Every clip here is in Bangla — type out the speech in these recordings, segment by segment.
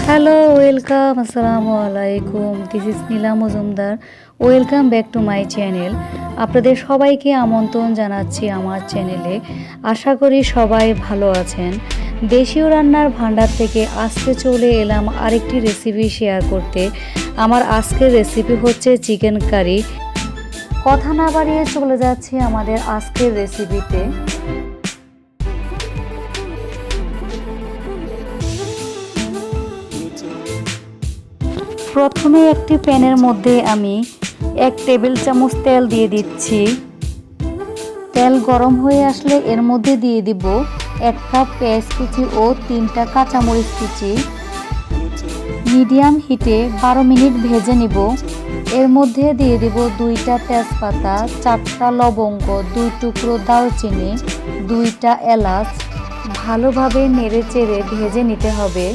হ্যালো, ওয়েলকাম, আসসালামু আলাইকুম। This is Nila Majumdar. Welcome back to my channel. আপনাদের সবাইকে আমন্ত্রণ জানাচ্ছি আমার চ্যানেলে। আশা করি সবাই ভালো আছেন। দেশীয় রান্নার ভান্ডার থেকে আজকে চলে এলাম আরেকটি রেসিপি শেয়ার করতে। আমার আজকের রেসিপি হচ্ছে চিকেন কারি। কথা না বাড়িয়ে চলে যাচ্ছি আমাদের আজকের রেসিপিতে। প্রথমে একটি প্যানের মধ্যে আমি 1 টেবিল চামচ তেল দিয়ে দিচ্ছি। তেল গরম হয়ে আসলে এর মধ্যে দিয়ে দিব 1 কাপ পেঁয়াজ কুচি ও 3টা কাঁচামরিচ কুচি। মিডিয়াম হিটে 12 মিনিট ভেজে নিব। এর মধ্যে দিয়ে দিব 2টা তেজপাতা, 4টা লবঙ্গ, 2 টুকরো দারচিনি, 2টা এলাচ। ভালোভাবে নেড়েচেড়ে ভেজে নিতে হবে।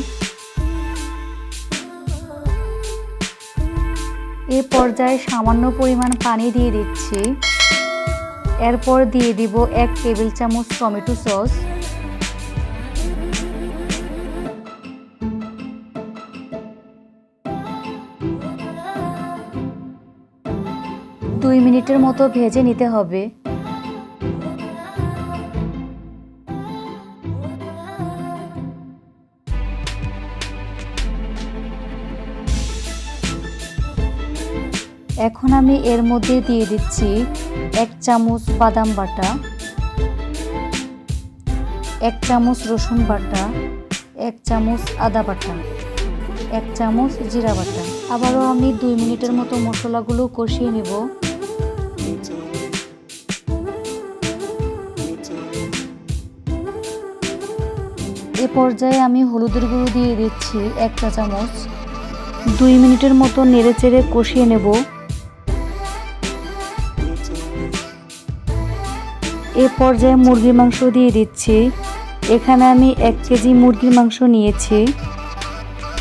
এই পর্যায়ে সামান্য পরিমাণ পানি দিয়ে দিচ্ছি। এরপর দিয়ে দিব 1 টেবিল চামচ টমেটো সস, দুই মিনিটের মতো ভেজে নিতে হবে। এখন আমি এর মধ্যে দিয়ে দিচ্ছি 1 চামচ বাদাম বাটা, 1 চামচ রসুন বাটা, 1 চামচ আদা বাটা, 1 চামচ জিরা বাটা। আবারও আমি 2 মিনিটের মতো মশলাগুলো কষিয়ে নেব। এ পর্যায়ে আমি হলুদের গুঁড়ো দিয়ে দিচ্ছি 1 চা চামচ। 2 মিনিটের মতো নেড়েচেড়ে কষিয়ে নেব। এ পর্যায়ে মুরগির মাংস দিয়ে দিচ্ছি। এখানে আমি 1 কেজি মুরগির মাংস নিয়েছি।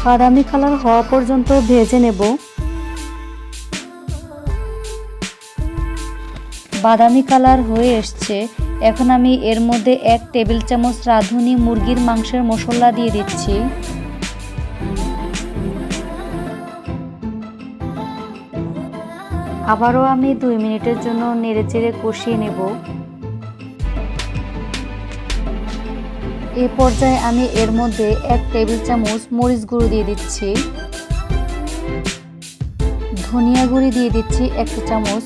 বাদামি কালার হওয়া পর্যন্ত ভেজে নেব। বাদামি কালার হয়ে এসছে। এখন আমি এর মধ্যে 1 টেবিল চামচ রাঁধুনি মুরগির মাংসের মশলা দিয়ে দিচ্ছি। আবারও আমি 2 মিনিটের জন্য নেড়েচেড়ে কষিয়ে নেব। এই পর্যায়ে আমি এর মধ্যে 1 টেবিল চামচ মরিচ গুঁড়ো দিয়ে দিচ্ছি। ধনিয়া গুঁড়ি দিয়ে দিচ্ছি 1 চামচ।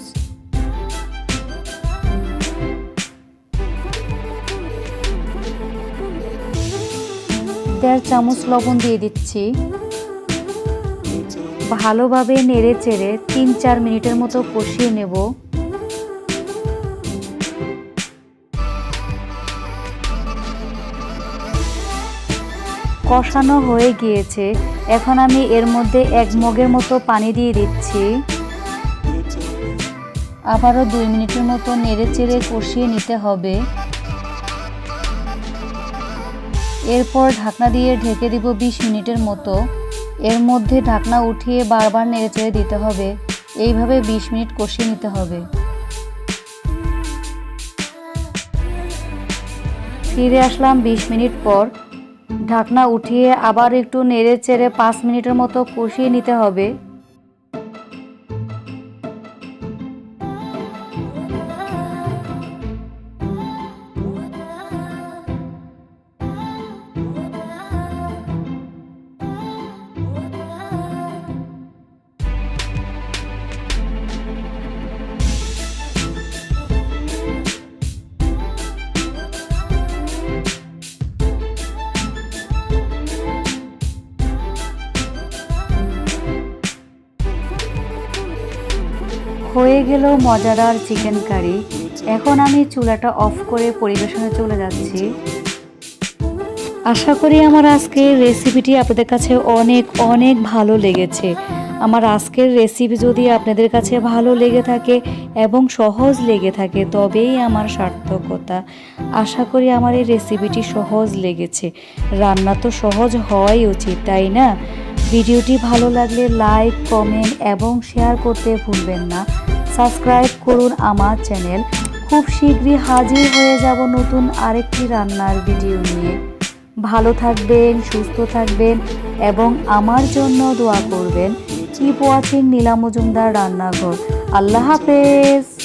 দেড় চামচ লবণ দিয়ে দিচ্ছি। ভালোভাবে নেড়েচেড়ে 3-4 মিনিটের মতো কষিয়ে নেব। কষানো হয়ে গিয়েছে। এখন আমি এর মধ্যে 1 মগের মতো পানি দিয়ে দিচ্ছি। আবারও 2 মিনিটের মতো নেড়েচেড়ে কষিয়ে নিতে হবে। এরপর ঢাকনা দিয়ে ঢেকে দিব 20 মিনিটের মতো। এর মধ্যে ঢাকনা উঠিয়ে বারবার নেড়েচেড়ে দিতে হবে। এইভাবে 20 মিনিট কষিয়ে নিতে হবে। ফিরে আসলাম 20 মিনিট পর। ঢাকনা উঠিয়ে আবার একটু নেড়েচেড়ে 5 মিনিটের মতো কষিয়ে নিতে হবে। হয়ে গেল মজাদার চিকেন কারি। এখন আমি চুলাটা অফ করে পরিবেশনে চলে যাচ্ছি। আশা করি আমার আজকের রেসিপিটি আপনাদের কাছে অনেক অনেক ভালো লেগেছে। আমার আজকের রেসিপি যদি আপনাদের কাছে ভালো লেগে থাকে এবং সহজ লেগে থাকে তবেই আমার সার্থকতা। আশা করি আমার এই রেসিপিটি সহজ লেগেছে। রান্না তো সহজ হওয়াই উচিত, তাই না? ভিডিওটি ভালো লাগলে লাইক, কমেন্ট এবং শেয়ার করতে ভুলবেন না। সাবস্ক্রাইব করুন আমার চ্যানেল। খুব শীঘ্রই হাজির হয়ে যাব নতুন আরেকটি রান্নার ভিডিও নিয়ে। ভালো থাকবেন, সুস্থ থাকবেন এবং আমার জন্য দোয়া করবেন। কিপ ওয়াচিং নীলা মজুমদার রান্নাঘর। আল্লাহ হাফেজ।